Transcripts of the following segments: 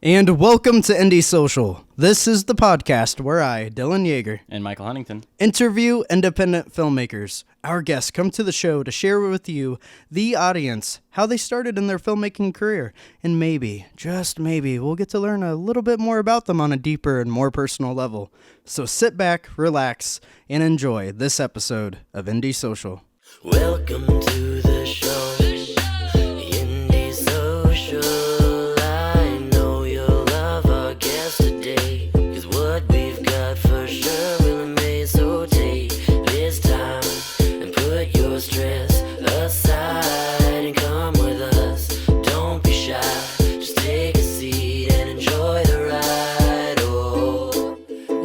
And welcome to Indie Social. This is the podcast where I, Dylan Yeager, And Michael Huntington interview independent filmmakers. Our guests come to the show to share with you, the audience, how they started in their filmmaking career. And maybe, just maybe, we'll get to learn a little bit more about them on a deeper and more personal level. So sit back, relax, and enjoy this episode of Indie Social. Welcome to the show. Indie Social. I know you'll love our guest today, 'cause what we've got for sure will amaze. So take this time and put your stress aside and come with us. Don't be shy, just take a seat and enjoy the ride. Oh,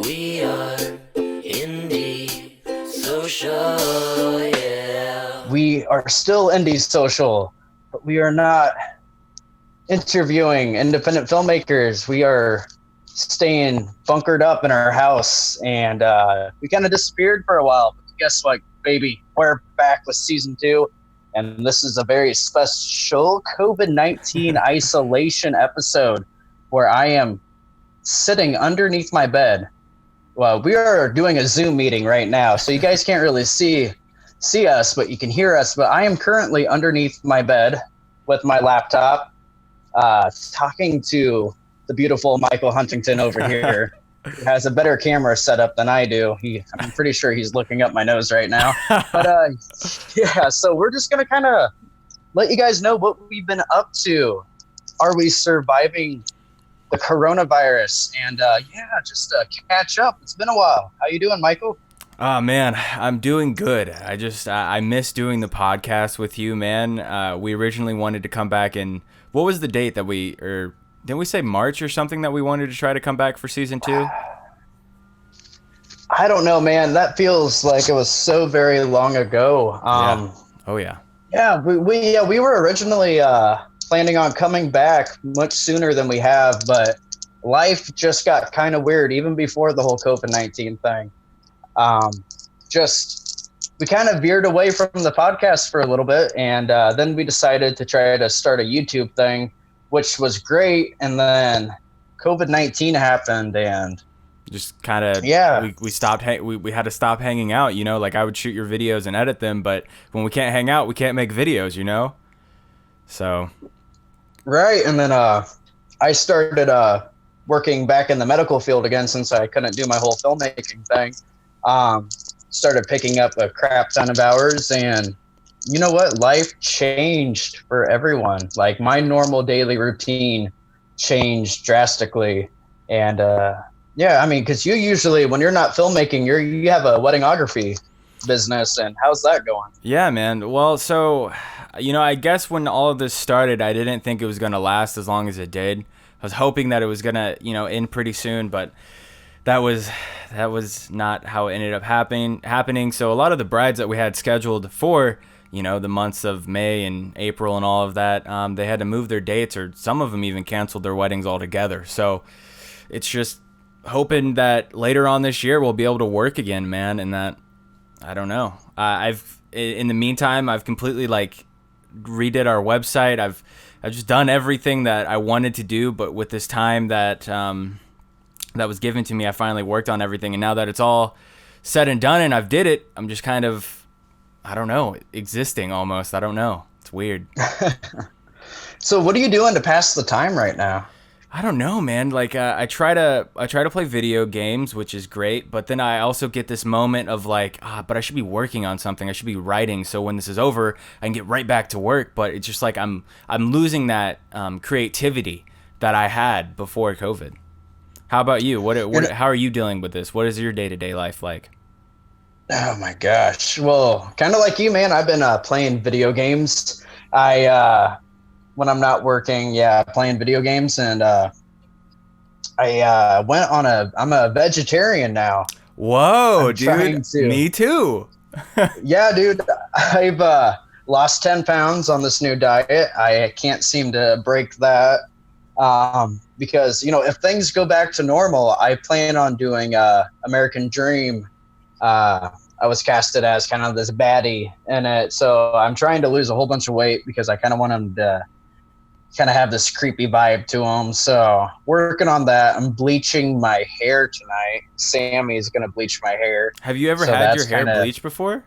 we are Indie Social, yeah. We are still Indie Social, but we are not interviewing independent filmmakers. We are staying bunkered up in our house, and we kind of disappeared for a while. But guess what, baby? We're back with season 2, and this is a very special COVID-19 isolation episode where I am sitting underneath my bed. Well, we are doing a Zoom meeting right now, so you guys can't really see us, but you can hear us. But I am currently underneath my bed with my laptop, talking to the beautiful Michael Huntington over here, who has a better camera setup than I do. I'm pretty sure he's looking up my nose right now. But yeah, so we're just gonna kind of let you guys know what we've been up to. Are we surviving the coronavirus? And just catch up. It's been a while. How you doing, Michael? Oh man, I'm doing good. I miss doing the podcast with you, man. We originally wanted to come back in, what was the date that didn't we say March or something that we wanted to try to come back for season 2? I don't know, man. That feels like it was so very long ago. Yeah. Oh yeah. Yeah, we were originally planning on coming back much sooner than we have, but life just got kind of weird even before the whole COVID-19 thing. We kind of veered away from the podcast for a little bit, and then we decided to try to start a YouTube thing, which was great. And then COVID-19 happened, and just kind of, we stopped. We had to stop hanging out. Like I would shoot your videos and edit them, but when we can't hang out, we can't make videos. So. Right, and then I started working back in the medical field again since I couldn't do my whole filmmaking thing. Started picking up a crap ton of hours, and you know what? Life changed for everyone. Like my normal daily routine changed drastically. And because you usually, when you're not filmmaking, you have a weddingography business, and how's that going? Yeah, man. Well, so, I guess when all of this started, I didn't think it was going to last as long as it did. I was hoping that it was going to, end pretty soon, but that was not how it ended up happening. So a lot of the brides that we had scheduled for, the months of May and April and all of that, they had to move their dates, or some of them even canceled their weddings altogether. So it's just hoping that later on this year we'll be able to work again, man. And that, I don't know. In the meantime, I've completely redid our website. I've just done everything that I wanted to do, but with this time that was given to me, I finally worked on everything. And now that it's all said and done and I've did it, I'm just kind of, I don't know, existing almost. I don't know. It's weird. So what are you doing to pass the time right now? I don't know, man. I try to play video games, which is great, but then I also get this moment of but I should be working on something. I should be writing, so when this is over, I can get right back to work. But it's just I'm losing that creativity that I had before COVID. How about you? How are you dealing with this? What is your day-to-day life like? Oh my gosh. Well, kind of like you, man. I've been playing video games. When I'm not working, playing video games, and I went on I'm a vegetarian now. Whoa, dude! Me too. Yeah, dude. I've lost 10 pounds on this new diet. I can't seem to break that. Because, if things go back to normal, I plan on doing American Dream. I was casted as kind of this baddie in it. So I'm trying to lose a whole bunch of weight because I kind of want him to kind of have this creepy vibe to them. So working on that. I'm bleaching my hair tonight. Sammy's gonna bleach my hair. Have you ever So had your that's hair kinda- bleached before?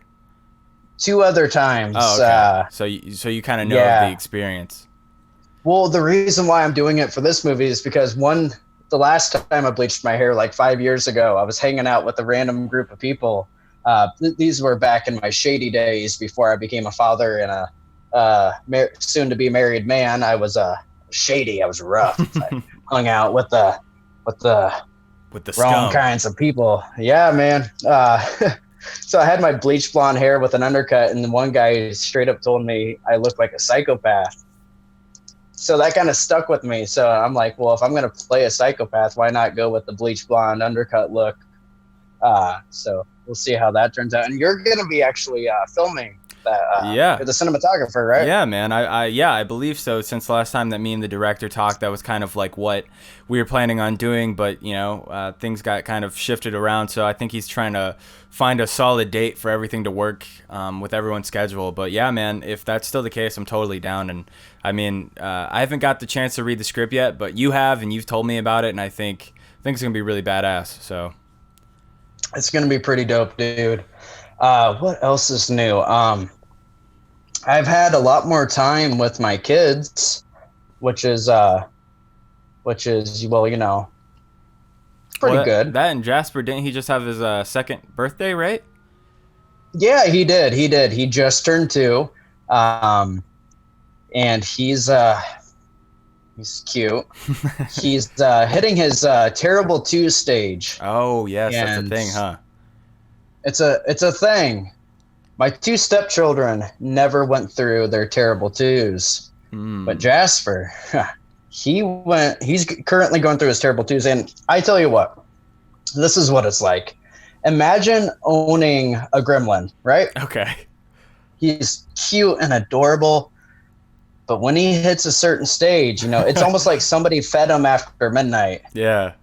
2 other times. Oh, okay. So you kind of know of the experience. Well, the reason why I'm doing it for this movie is because the last time I bleached my hair, like 5 years ago, I was hanging out with a random group of people. These were back in my shady days before I became a father and a soon-to-be married man. I was shady. I was rough. I hung out with the wrong scum. kinds of people. Yeah, man. So I had my bleach blonde hair with an undercut, and one guy straight up told me I looked like a psychopath. So that kind of stuck with me. So I'm like, well, if I'm going to play a psychopath, why not go with the bleach blonde undercut look? So we'll see how that turns out. And you're going to be actually filming that. You're the cinematographer, right? Yeah, man. I believe so. Since the last time that me and the director talked, that was kind of like what we were planning on doing, but things got kind of shifted around. So I think he's trying to find a solid date for everything to work with everyone's schedule. But yeah, man, if that's still the case, I'm totally down. And I mean, I haven't got the chance to read the script yet, but you have, and you've told me about it, and I think it's gonna be really badass. So it's gonna be pretty dope, dude. What else is new? I've had a lot more time with my kids, which is well, pretty good. That and Jasper, didn't he just have his second birthday, right? Yeah, he did. He just turned 2, and he's cute. He's hitting his terrible 2 stage. Oh yes, that's a thing, huh? It's a thing. My 2 stepchildren never went through their terrible 2s, but Jasper, he's currently going through his terrible 2s. And I tell you what, this is what it's like. Imagine owning a gremlin, right? Okay. He's cute and adorable, but when he hits a certain stage, it's almost like somebody fed him after midnight. Yeah.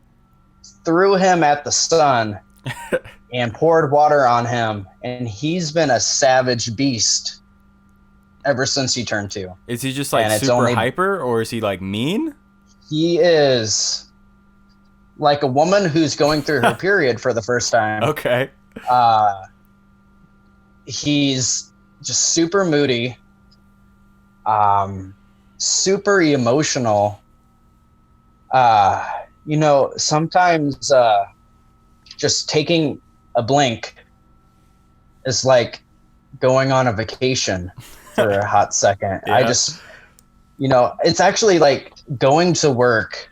Threw him at the sun and poured water on him, and he's been a savage beast ever since he turned 2. Is he just like super hyper, or is he like mean? He is like a woman who's going through her period for the first time. Okay. He's just super moody, super emotional. Sometimes just taking a blink is like going on a vacation for a hot second. Yeah. I just, it's actually like going to work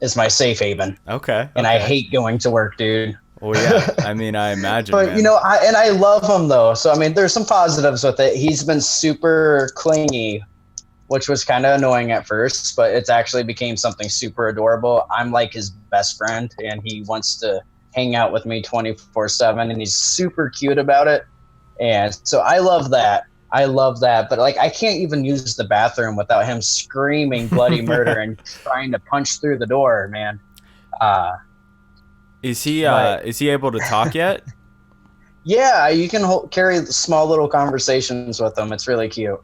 is my safe haven. Okay. And I hate going to work, dude. Well, yeah. I mean, I imagine. But man. I love him though. So I mean, there's some positives with it. He's been super clingy, which was kind of annoying at first, but it's actually became something super adorable. I'm like his best friend, and he wants to hang out with me 24/7, and he's super cute about it. And so I love that. But like, I can't even use the bathroom without him screaming bloody murder and trying to punch through the door, man. Is he able to talk yet? Yeah, you can carry small little conversations with him. It's really cute.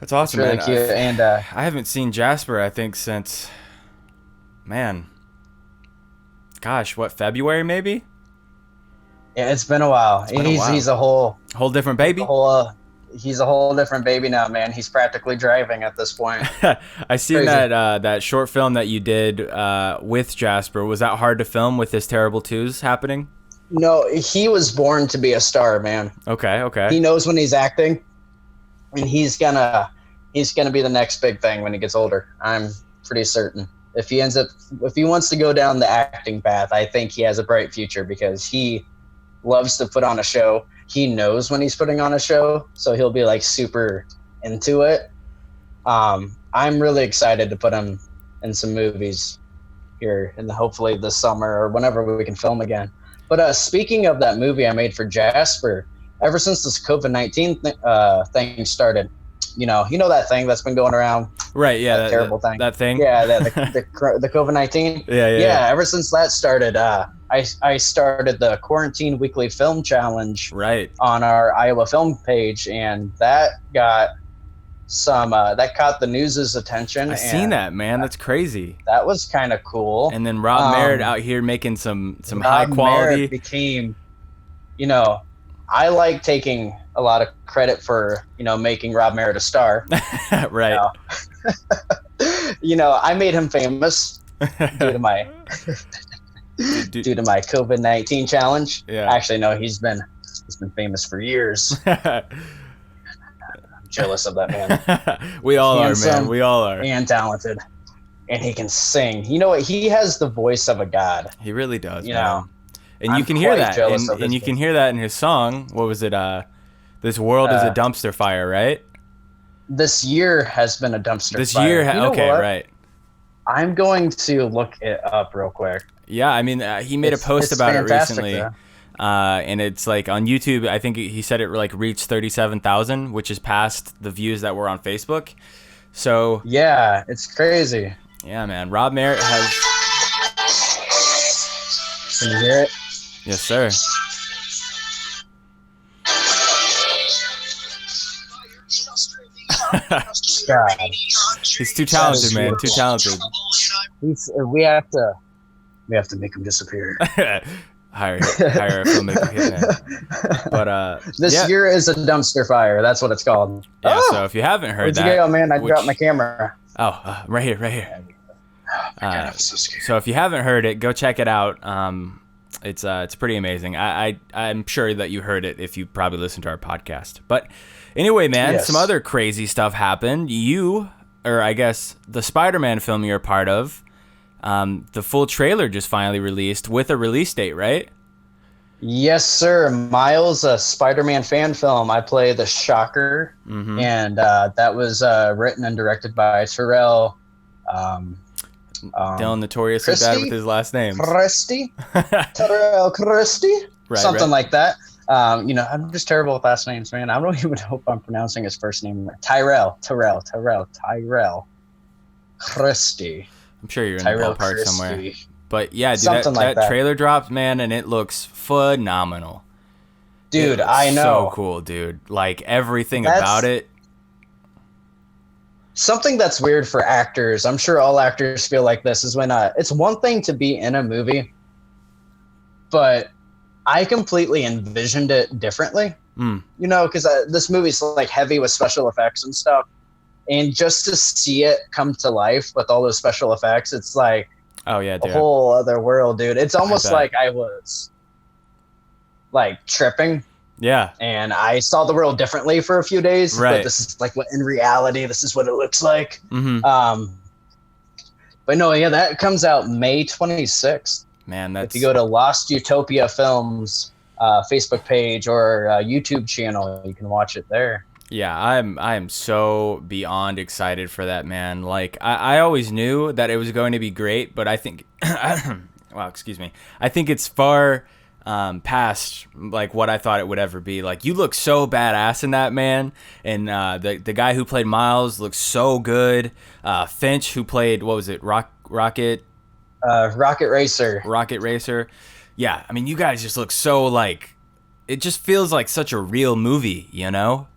That's awesome, it's really man. cute. And I haven't seen Jasper, I think, since, gosh, what, February maybe? Yeah, it's been a while. He's a whole different baby. He's a whole different baby now, man. He's practically driving at this point. I seen that short film that you did with Jasper. Was that hard to film with his terrible 2s happening? No, he was born to be a star, man. Okay. He knows when he's acting, and he's gonna be the next big thing when he gets older. I'm pretty certain. If he wants to go down the acting path, I think he has a bright future because he loves to put on a show. He knows when he's putting on a show, so he'll be like super into it. I'm really excited to put him in some movies here, and hopefully this summer or whenever we can film again. But speaking of that movie I made for Jasper, ever since this COVID-19 thing started, you know that thing that's been going around, right? Yeah, that terrible thing. That thing. Yeah, the COVID-19. Yeah. Ever since that started, I started the Quarantine Weekly Film Challenge, right, on our Iowa Film page, and that got some that caught the news's attention. I seen that, man. That's crazy. That was kind of cool. And then Rob Merritt out here making some Rob high quality. Merritt became, I like taking a lot of credit for making Rob Merritt a star. Right. I made him famous due to my due to my COVID-19 challenge. Yeah. Actually, no, he's been famous for years. I'm jealous of that man. We all Handsome are, man. We all are. and talented, and he can sing. You know what? He has the voice of a god. He really does. You man. know, and I'm you can hear quite that, jealous of and his you can voice. hear that in his song. What was it? This world is a dumpster fire, right? This year has been a dumpster This fire. year, You know okay, what? right. I'm going to look it up real quick. Yeah, I mean, he made a post It's about it fantastic, recently, though. and it's like on YouTube. I think he said it like reached 37,000, which is past the views that were on Facebook. So Yeah, it's crazy. yeah, man, Rob Merritt has. Can you hear it? Yes, sir. God, He's too talented, man. Too talented. we have to make him disappear. hire a filmmaker hitman. But This yeah. year is a dumpster fire. That's what it's called. Yeah, Oh! so if you haven't heard Where'd you that, go, man? I which- dropped my camera. right here. I'm so scared. So if you haven't heard it, go check it out. It's pretty amazing. I'm sure that you heard it if you probably listened to our podcast. But anyway, man, Yes. some other crazy stuff happened. I guess the Spider-Man film you're a part of, the full trailer just finally released with a release date, right? Yes, sir. Miles, a Spider-Man fan film. I play the Shocker, Mm-hmm. and that was written and directed by Tyrell Dylan notoriously bad Christie? with his last name. Christie. Tyrell Christie. Right, Something right. like that. I'm just terrible with last names, man. I don't even know if I'm pronouncing his first name right. Tyrell Christie. I'm sure you're in Tyrell the ballpark Christie. somewhere. But yeah, dude, Something like that that. trailer dropped, man, and it looks phenomenal. Dude, It looks I know. So cool, dude. Like everything That's- about it. Something that's weird for actors, I'm sure all actors feel like this, is when it's one thing to be in a movie, but I completely envisioned it differently. Mm. Because this movie's like heavy with special effects and stuff, and just to see it come to life with all those special effects, it's like Oh yeah, a dude. whole other world, dude. It's almost bet. like I was like tripping, Yeah. and I saw the world differently for a few days. Right. But this is like what in reality, this is what it looks like. Mm-hmm. But no, yeah, that comes out May 26th. Man, that's If you go to Lost Utopia Films Facebook page or YouTube channel, you can watch it there. yeah. I am so beyond excited for that, man. Like I always knew that it was going to be great, but I think, wow, excuse me. I think it's far past like what I thought it would ever be. Like you look so badass in that, man, and the guy who played Miles looks so good. Finch, who played what was it, Rocket Racer. Yeah, I mean, you guys just look so like, it just feels like such a real movie, you know?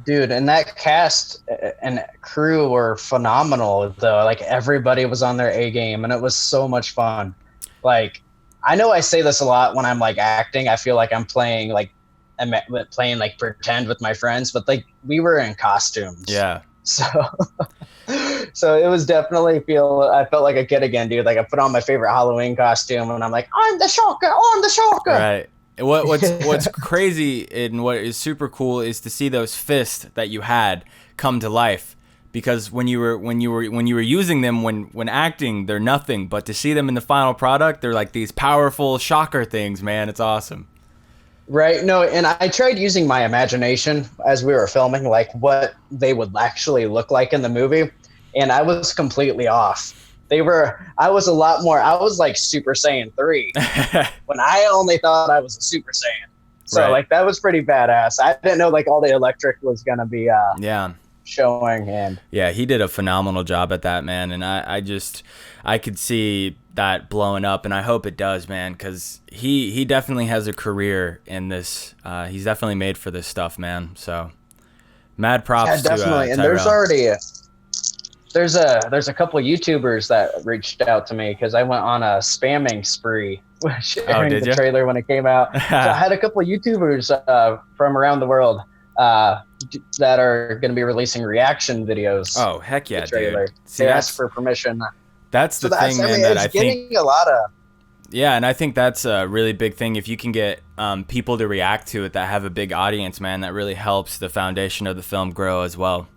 Dude, and that cast and crew were phenomenal, though. Like, everybody was on their A game, and it was so much fun. Like, I know I say this a lot when I'm, like, acting. I feel like I'm playing pretend with my friends, but, like, we were in costumes. Yeah. So it was definitely I felt like a kid again, dude. Like, I put on my favorite Halloween costume, and I'm like, I'm the Shocker. Right. What's crazy and what is super cool is to see those fists that you had come to life, because when you were using them when acting, they're nothing, but to see them in the final product, they're like these powerful Shocker things, man. It's awesome. Right. No, and I tried using my imagination as we were filming, like what they would actually look like in the movie, and I was completely off. I was like Super Saiyan 3 when I only thought I was a Super Saiyan. So Right. like that was pretty badass. I didn't know like all the electric was gonna be Yeah. showing, and Yeah, he did a phenomenal job at that, man, and I could see that blowing up, and I hope it does, man, because he definitely has a career in this. He's definitely made for this stuff, man. So, Mad props Yeah, to definitely. And there's Tyrell. already there's a couple of YouTubers that reached out to me because I went on a spamming spree sharing did the ya? trailer when it came out. So I had a couple of YouTubers from around the world that are going to be releasing reaction videos. Oh, heck To yeah, the trailer. dude. See, They that's asked for permission. that's So the thing, I man, mean, that it's I think. getting a lot of. Yeah, and I think that's a really big thing. If you can get people to react to it that have a big audience, man, that really helps the foundation of the film grow as well.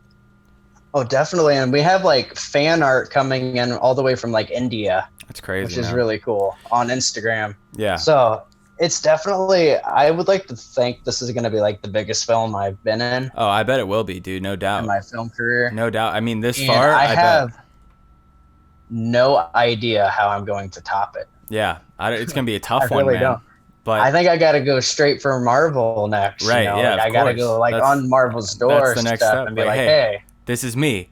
Oh, definitely. And we have like fan art coming in all the way from like India, That's crazy. which is man. really cool on Instagram. Yeah. So it's definitely, I would like to think this is going to be like the biggest film I've been in Oh, I bet it will be, dude. No doubt. my film career. No doubt. I mean, this And far, I I have bet. no idea how I'm going to top it. Yeah, it's gonna be a tough I one, really man. don't. But I think I got to go straight for Marvel next. Right, You know? yeah, Like, of I got to course. go like That's- on Marvel's that's door the next step. and be Like, like, hey, hey. this is me.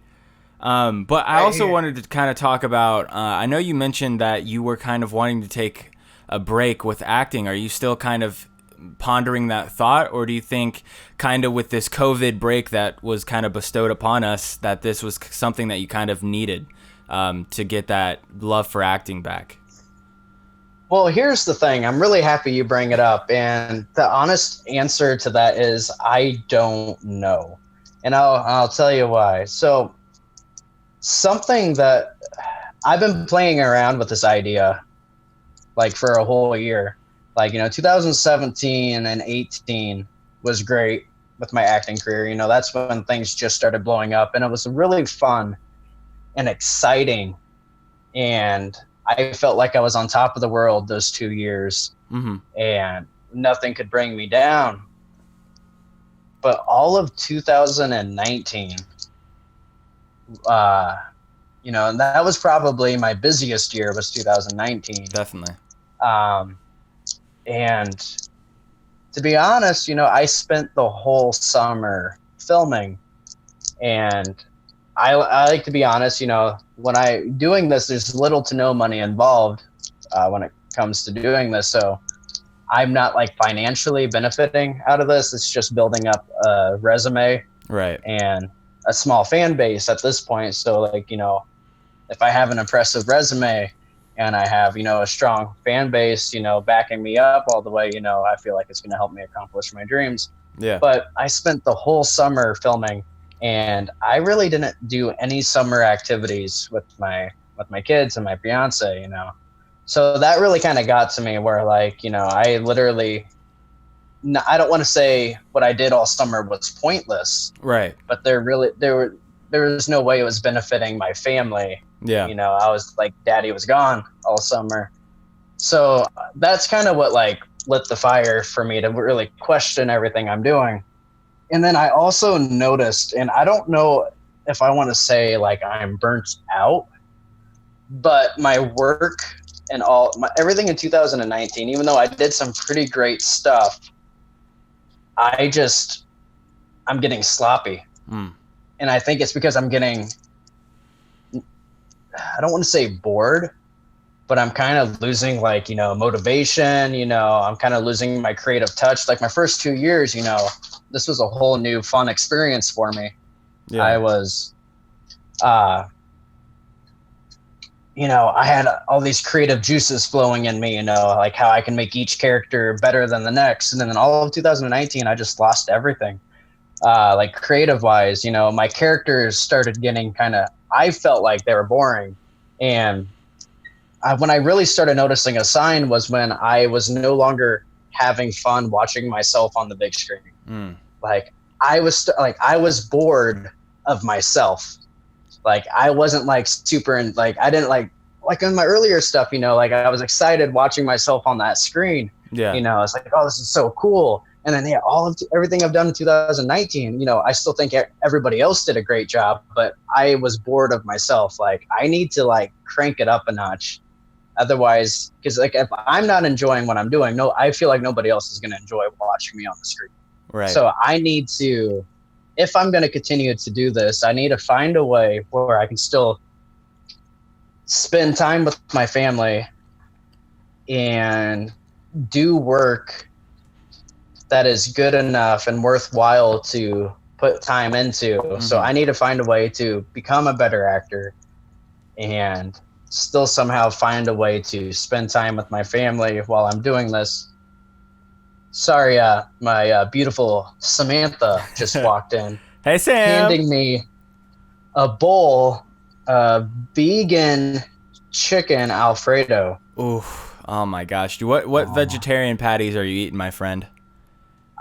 But I Right also here. wanted to kind of talk about. I know you mentioned that you were kind of wanting to take a break with acting. Are you still kind of pondering that thought, or do you think, kind of with this COVID break that was kind of bestowed upon us, that this was something that you kind of needed to get that love for acting back? Well, here's the thing. I'm really happy you bring it up. And the honest answer to that is I don't know. And I'll tell you why. So something that I've been playing around with this idea like for a whole year. Like, 2017 and 18 was great with my acting career. That's when things just started blowing up, and it was really fun and exciting. And I felt like I was on top of the world those 2 years, and nothing could bring me down. But all of 2019, and that was probably my busiest year, was 2019. Definitely. And to be honest, I spent the whole summer filming, and I like to be honest, when I doing this, there's little to no money involved when it comes to doing this. So I'm not like financially benefiting out of this. It's just building up a resume, Right. and a small fan base at this point. So like, if I have an impressive resume and I have, a strong fan base, backing me up all the way, I feel like it's going to help me accomplish my dreams. Yeah. But I spent the whole summer filming, and I really didn't do any summer activities with my kids and my fiance, So that really kind of got to me where like, I literally, I don't want to say what I did all summer was pointless, Right. but there was no way it was benefiting my family. Yeah. I was like, daddy was gone all summer. So that's kind of what like lit the fire for me to really question everything I'm doing. And then I also noticed, and I don't know if I want to say like I'm burnt out, but my work and everything in 2019, even though I did some pretty great stuff, I'm getting sloppy. And I think it's because I'm getting, I don't want to say bored, but I'm kind of losing like, motivation, I'm kind of losing my creative touch. Like my first 2 years, this was a whole new fun experience for me. Yeah. I was, I had all these creative juices flowing in me, like how I can make each character better than the next. And then in all of 2019, I just lost everything. Like creative wise, my characters started getting I felt like they were boring. And when I really started noticing a sign was when I was no longer having fun watching myself on the big screen. Like I was bored of myself. Like I wasn't like super, and like I didn't like in my earlier stuff, like I was excited watching myself on that screen. Yeah. It's like, oh, this is so cool. And then everything I've done in 2019, I still think everybody else did a great job, but I was bored of myself. Like I need to like crank it up a notch. Otherwise, because like if I'm not enjoying what I'm doing, I feel like nobody else is going to enjoy watching me on the screen. Right. So I need to, if I'm going to continue to do this, I need to find a way where I can still spend time with my family and do work that is good enough and worthwhile to put time into. So I need to find a way to become a better actor and still somehow find a way to spend time with my family while I'm doing this. Sorry, my beautiful Samantha just walked in, Hey, Sam. handing me a bowl of vegan chicken Alfredo. Ooh, oh my gosh. What vegetarian patties are you eating, my friend?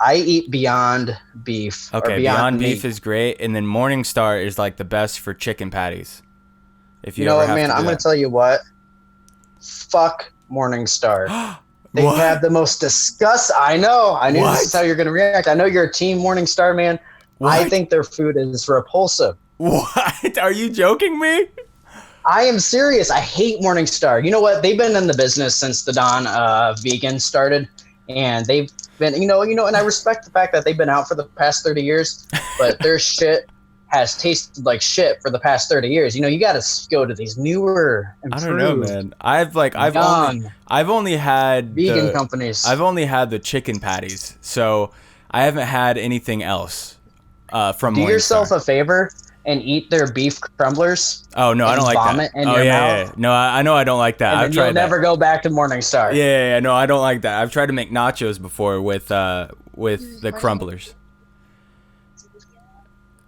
I eat Beyond Beef. Okay, or Beyond Meat. Beef is great, and then Morningstar is like the best for chicken patties. If You know ever what, have man? to do I'm going that. to tell you what. Fuck Morningstar. They What? have the most disgust. I know. I knew this is What? how you're going to react. I know you're a team Morningstar, man. I What? think their food is repulsive. What? Are you joking me? I am serious. I hate Morningstar. You know what? They've been in the business since the dawn of vegan started, and they've been, and I respect the fact that they've been out for the past 30 years, but their shit has tasted like shit for the past 30 years. You got to go to these newer, improved, I don't know, man. I've young only had vegan companies. I've only had the chicken patties, so I haven't had anything else from Do Morningstar. yourself a favor and eat their beef crumblers. Oh no, I and don't like vomit that. in Oh your yeah, mouth. yeah. No, I know I don't like that. And I've then you'll tried that. never go back to Morningstar. Yeah, no, I don't like that. I've tried to make nachos before with the crumblers.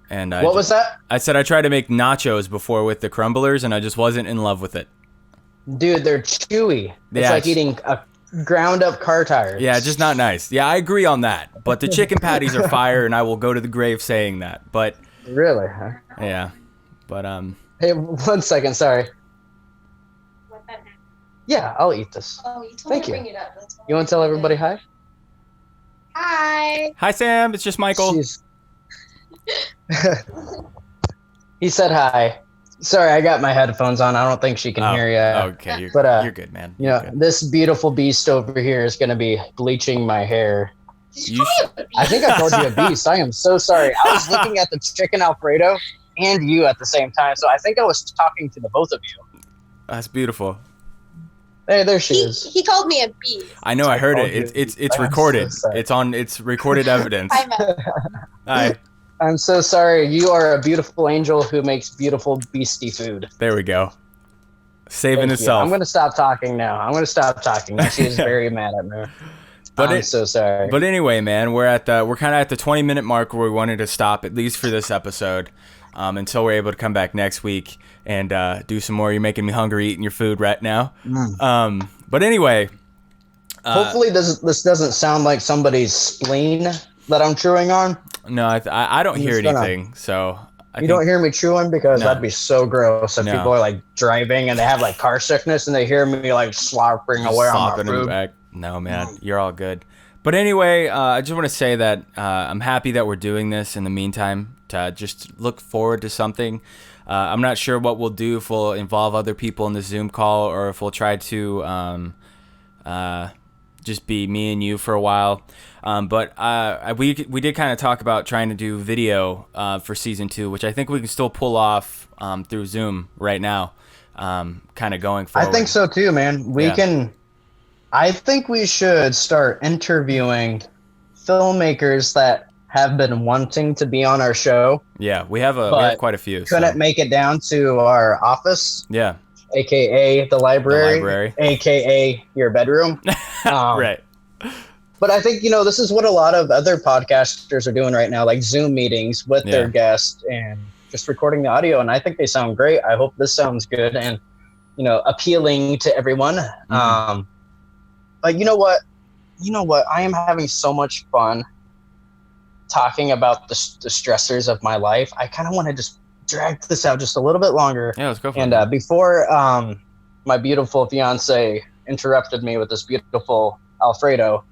And What was that? I said I tried to make nachos before with the crumblers, and I just wasn't in love with it. Dude, they're chewy. It's Yeah, like eating a ground up car tire. Yeah, just not nice. Yeah, I agree on that. But the chicken patties are fire, and I will go to the grave saying that. But Really? Huh? yeah, but Hey, 1 second. Sorry. Yeah, I'll eat this. Oh, you told Thank me you. to bring it up. That's why. You want to tell everybody hi? Hi. hi Sam, it's just Michael. She's- He said hi. Sorry, I got my headphones on. I don't think she can hear you. Okay, you're, But, you're good, man. You You're know, good. this beautiful beast over here is going to be bleaching my hair. Did You you call me a I think I called you a beast. I am so sorry. I was looking at the chicken Alfredo and you at the same time, so I think I was talking to the both of you. That's beautiful. Hey, there she He, is. he called me a bee. I know. I heard Oh, it. It's dude. it's I'm recorded. so sorry. It's recorded evidence. I'm a Hi. I'm so sorry. You are a beautiful angel who makes beautiful beastie food. There we go. Saving Thank you. itself. I'm going to stop talking now. She is very mad at me. But I'm so sorry. But anyway, man, we're kind of at the 20-minute mark where we wanted to stop, at least for this episode, until we're able to come back next week and do some more. You're making me hungry eating your food right now. But anyway, Hopefully this doesn't sound like somebody's spleen that I'm chewing on. no, I don't hear just gonna- anything. So You don't hear me chewing because No. that'd be so gross if No. people are like driving and they have like car sickness and they hear me like slurping away on my slopping in the food. back. No, man, you're all good. But anyway, I just want to say that I'm happy that we're doing this in the meantime to just look forward to something. I'm not sure what we'll do, if we'll involve other people in the Zoom call or if we'll try to just be me and you for a while. But we did kind of talk about trying to do video for season 2, which I think we can still pull off through Zoom right now, kind of going forward. I think so too, man. I think we should start interviewing filmmakers that have been wanting to be on our show, Yeah, we have But quite a few. so- couldn't make it down to our office, Yeah, aka the library, library. aka your bedroom. right. But I think, this is what a lot of other podcasters are doing right now, like Zoom meetings with their Yeah. guests and just recording the audio. And I think they sound great. I hope this sounds good and, appealing to everyone. But you know what? I am having so much fun talking about the stressors of my life. I kind of want to just drag this out just a little bit longer. Yeah, let's go for And it. before my beautiful fiance interrupted me with this beautiful Alfredo,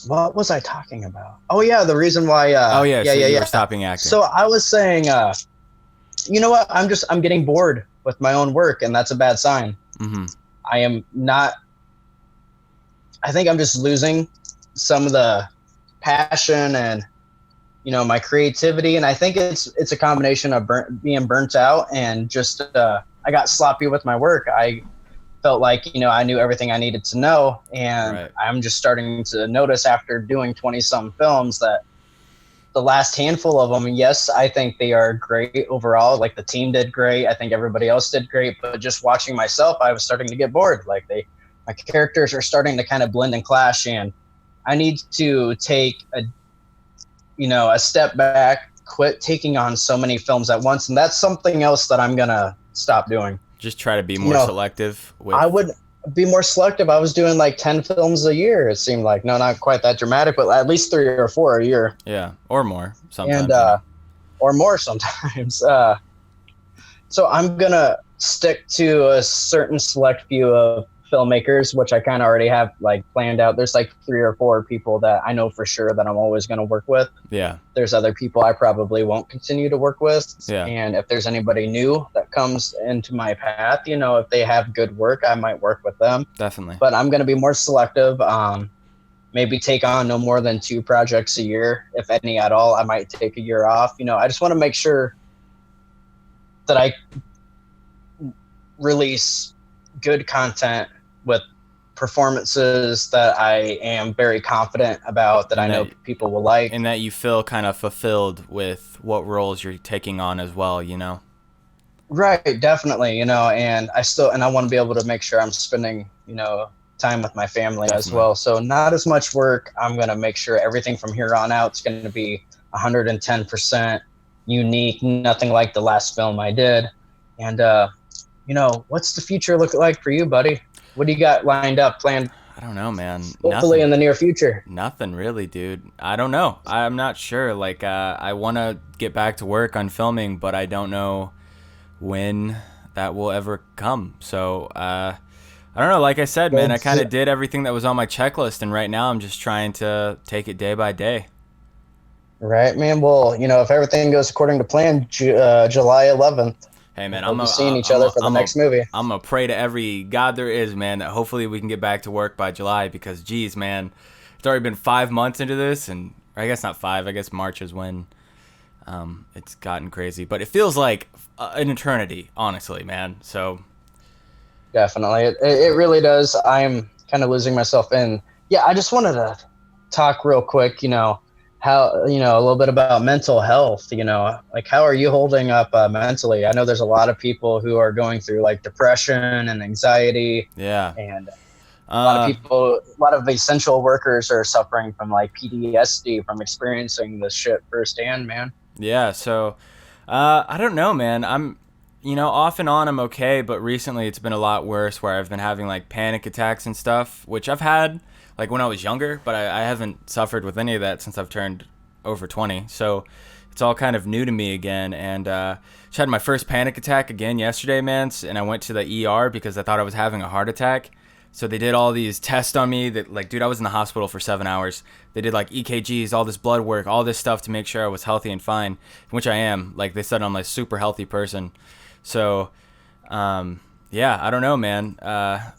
what was I talking about? Oh yeah, the reason why. So you were stopping acting. So I was saying, you know what? I'm getting bored with my own work, and that's a bad sign. hmm I am not. I think I'm just losing some of the passion and my creativity, and I think it's a combination of being burnt out and just I got sloppy with my work. I felt like I knew everything I needed to know, and Right. I'm just starting to notice after doing 20 some films that the last handful of them, yes, I think they are great overall. Like the team did great. I think everybody else did great. But just watching myself, I was starting to get bored. Like my characters are starting to kind of blend and clash, and I need to take a step back, quit taking on so many films at once, and that's something else that I'm gonna stop doing. Just try to be more selective with. I would be more selective. I was doing like 10 films a year. It seemed like, no, not quite that dramatic, but at least 3 or 4 a year. Yeah, or more sometimes. And or more sometimes. So I'm gonna stick to a certain select few of filmmakers, which I kind of already have like planned out. There's like 3 or 4 people that I know for sure that I'm always going to work with. Yeah. There's other people I probably won't continue to work with. Yeah. And if there's anybody new that comes into my path, if they have good work, I might work with them. Definitely. But I'm going to be more selective. Maybe take on no more than 2 projects a year, if any at all. I might take a year off. I just want to make sure that I release good content with performances that I am very confident about, that I know people will like. And that you feel kind of fulfilled with what roles you're taking on as well, Right, definitely, and I want to be able to make sure I'm spending, time with my family as well. So not as much work. I'm going to make sure everything from here on out is going to be 110% unique, nothing like the last film I did. And, what's the future look like for you, buddy? What do you got lined up, planned? I don't know, man. Hopefully in the near future. Nothing really, dude. I don't know. I'm not sure. Like, I want to get back to work on filming, but I don't know when that will ever come. So, I don't know. Like I said, man, I kind of did everything that was on my checklist, and right now I'm just trying to take it day by day. Right, man. Well, if everything goes according to plan, July 11th. Hey, man, we'll be seeing each other for the next movie. I'm going to pray to every God there is, man, that hopefully we can get back to work by July, because, geez, man, it's already been 5 months into this, and I guess not 5. I guess March is when it's gotten crazy. But it feels like an eternity, honestly, man. So definitely. It really does. I'm kind of losing myself in. Yeah, I just wanted to talk real quick, how, a little bit about mental health, like how are you holding up mentally? I know there's a lot of people who are going through like depression and anxiety. Yeah. And a lot of essential workers are suffering from like PTSD from experiencing this shit firsthand, man. Yeah. So, I don't know, man. I'm, off and on I'm okay, but recently it's been a lot worse, where I've been having like panic attacks and stuff, which I've had like when I was younger, but I haven't suffered with any of that since I've turned over 20. So it's all kind of new to me again. And just had my first panic attack again yesterday, man. And I went to the ER because I thought I was having a heart attack. So they did all these tests on me that, like, dude, I was in the hospital for 7 hours. They did like EKGs, all this blood work, all this stuff to make sure I was healthy and fine, which I am. Like they said, I'm like a super healthy person. So, yeah, I don't know, man.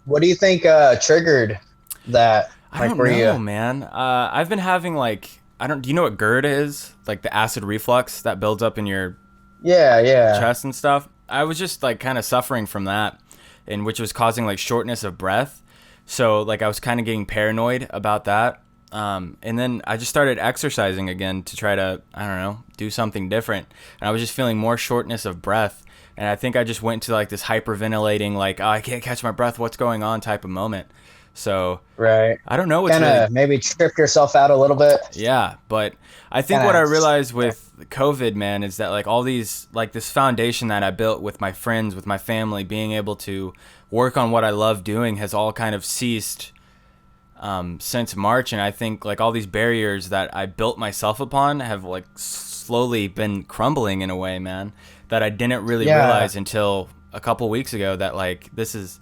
What do you think triggered that? I don't know, man. I've been having like, do you know what GERD is? Like the acid reflux that builds up in your chest and stuff. I was just like kind of suffering from that, and which was causing like shortness of breath. So like I was kind of getting paranoid about that. And then I just started exercising again to try to, I don't know, do something different. And I was just feeling more shortness of breath. And I think I just went to like this hyperventilating, like, oh, I can't catch my breath, what's going on type of moment. So right, I don't know what's kind of really, maybe tripped yourself out a little bit. Yeah, but I think what I realized with COVID, man, is that like all these, like this foundation that I built with my friends, with my family, being able to work on what I love doing has all kind of ceased since March. And I think like all these barriers that I built myself upon have like slowly been crumbling in a way, man, that I didn't really realize until a couple weeks ago, that like this is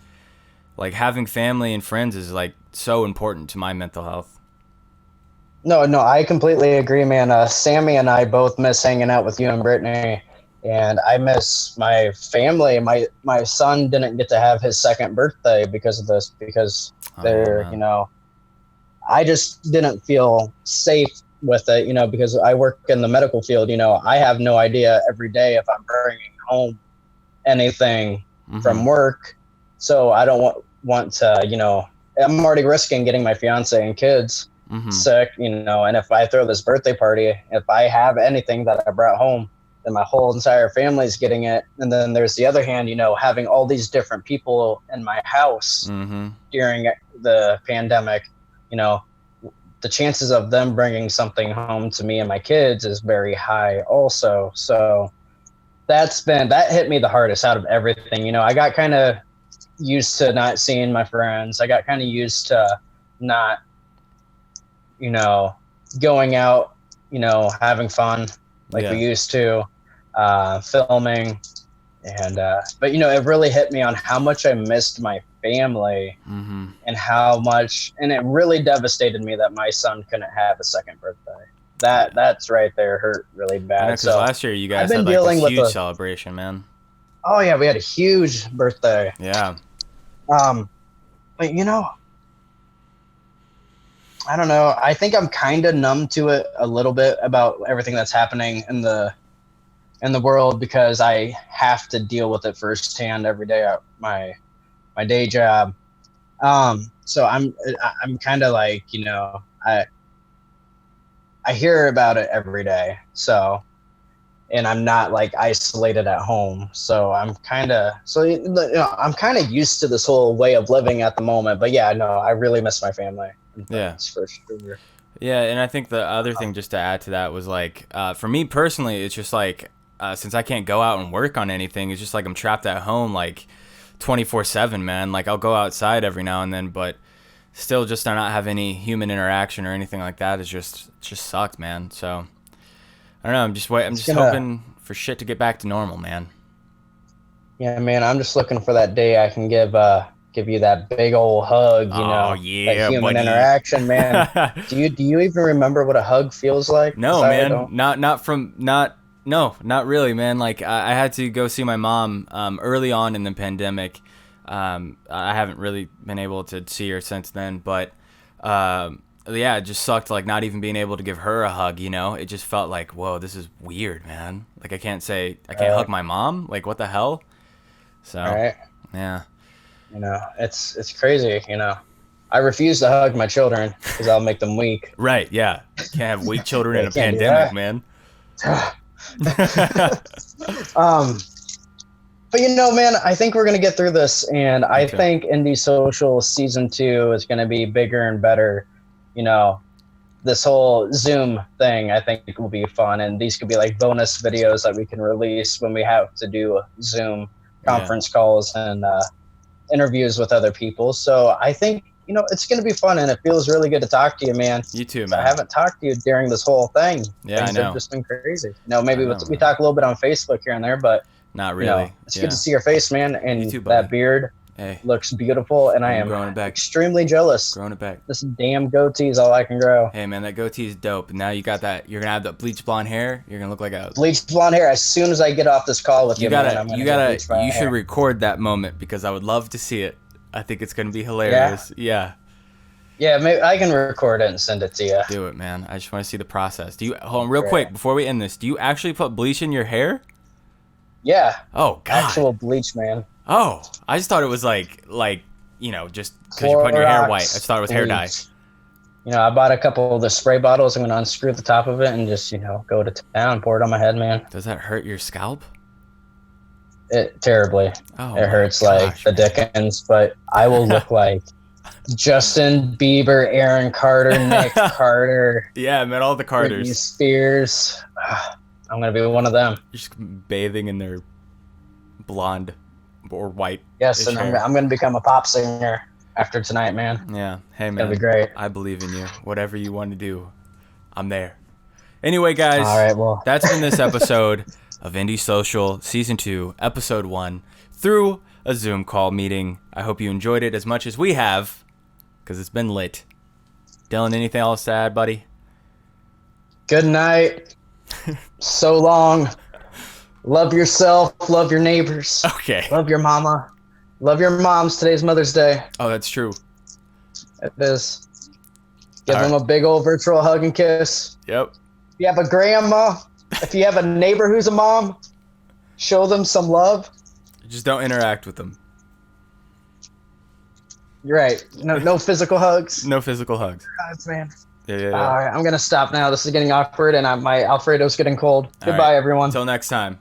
like having family and friends is like so important to my mental health. No, I completely agree, man. Sammy and I both miss hanging out with you and Brittany, and I miss my family. My son didn't get to have his second birthday because of this, because I just didn't feel safe with it, because I work in the medical field. I have no idea every day if I'm bringing home anything from work. So I don't want to, I'm already risking getting my fiance and kids sick, and if I throw this birthday party, if I have anything that I brought home, then my whole entire family's getting it. And then there's the other hand, having all these different people in my house during the pandemic, the chances of them bringing something home to me and my kids is very high also. So that hit me the hardest out of everything. I got kind of used to not seeing my friends. I got kind of used to not, going out, having fun like we used to, filming. And, but it really hit me on how much I missed my family and how much, and it really devastated me that my son couldn't have a second birthday. That's right there hurt really bad. Because last year you guys had like this huge celebration, man. Oh yeah, we had a huge birthday. Yeah. But I don't know. I think I'm kind of numb to it a little bit about everything that's happening in the world, because I have to deal with it firsthand every day at my day job. So I'm kind of like, I hear about it every day. So, and I'm not like isolated at home. So I'm kind of used to this whole way of living at the moment. But yeah, no, I really miss my family. Yeah, for sure. Yeah, and I think the other thing just to add to that was like, for me personally, it's just like, since I can't go out and work on anything, it's just like I'm trapped at home like 24/7, man. Like I'll go outside every now and then, but still just to not have any human interaction or anything like that is just sucked, man. So I don't know. I'm just hoping for shit to get back to normal, man. Yeah, man. I'm just looking for that day I can give you that big old hug. Oh yeah, that human buddy. interaction, man. do you even remember what a hug feels like? No, man. Not really, man. Like I had to go see my mom early on in the pandemic. I haven't really been able to see her since then, but yeah, it just sucked like not even being able to give her a hug, It just felt like, whoa, this is weird, man. Like I can't hug my mom. Like what the hell? So right. Yeah. It's crazy, I refuse to hug my children because I'll make them weak. Right, yeah. Can't have weak children in a pandemic, man. But man, I think we're gonna get through this, and I think Indie Social Season 2 is gonna be bigger and better. This whole Zoom thing, I think will be fun, and these could be like bonus videos that we can release when we have to do Zoom conference calls and interviews with other people. So I think it's gonna be fun, and it feels really good to talk to you, man. You too, man. I haven't talked to you during this whole thing. Yeah, Things I know. have just been crazy. Maybe we talk a little bit on Facebook here and there, but not really. It's good to see your face, man, and you too, buddy. that beard looks beautiful, and I am growing it back. Extremely jealous. Growing it back. This damn goatee is all I can grow. Hey, man, that goatee is dope. Now you got that. You're gonna have the bleach blonde hair. You're gonna look like a bleached blonde hair. As soon as I get off this call with you, you should record that moment because I would love to see it. I think it's gonna be hilarious. Yeah. Yeah, maybe I can record it and send it to you. Do it, man. I just want to see the process. Hold on real quick before we end this. Do you actually put bleach in your hair? Yeah. Oh God. Actual bleach, man. Oh, I just thought it was like just because you're putting your hair white. I just thought it was hair dye. I bought a couple of the spray bottles. I'm gonna unscrew the top of it and just go to town, pour it on my head, man. Does that hurt your scalp? It terribly. Oh, it hurts like the Dickens, but I will look like Justin Bieber, Aaron Carter, Nick Carter. Yeah, man, all the Carters. Britney Spears. I'm gonna be one of them. You're just bathing in their blonde or white. Yes, and I'm gonna become a pop singer after tonight, man. Yeah. Hey, man. That'd be great. I believe in you. Whatever you want to do, I'm there. Anyway, guys. All right, well, that's been this episode of Indie Social Season 2, Episode 1, through a Zoom call meeting. I hope you enjoyed it as much as we have, because it's been lit. Dylan, anything else to add, buddy? Good night. So long. Love yourself. Love your neighbors. Okay. Love your mama. Love your moms. Today's Mother's Day. Oh, that's true. It is. Give them a big old virtual hug and kiss. Yep. If you have a grandma, if you have a neighbor who's a mom, show them some love. Just don't interact with them. You're right. No physical hugs. No physical hugs. Hugs, man. Yeah. All right, I'm gonna stop now. This is getting awkward, and my Alfredo's getting cold. All Goodbye, right. everyone. Until next time.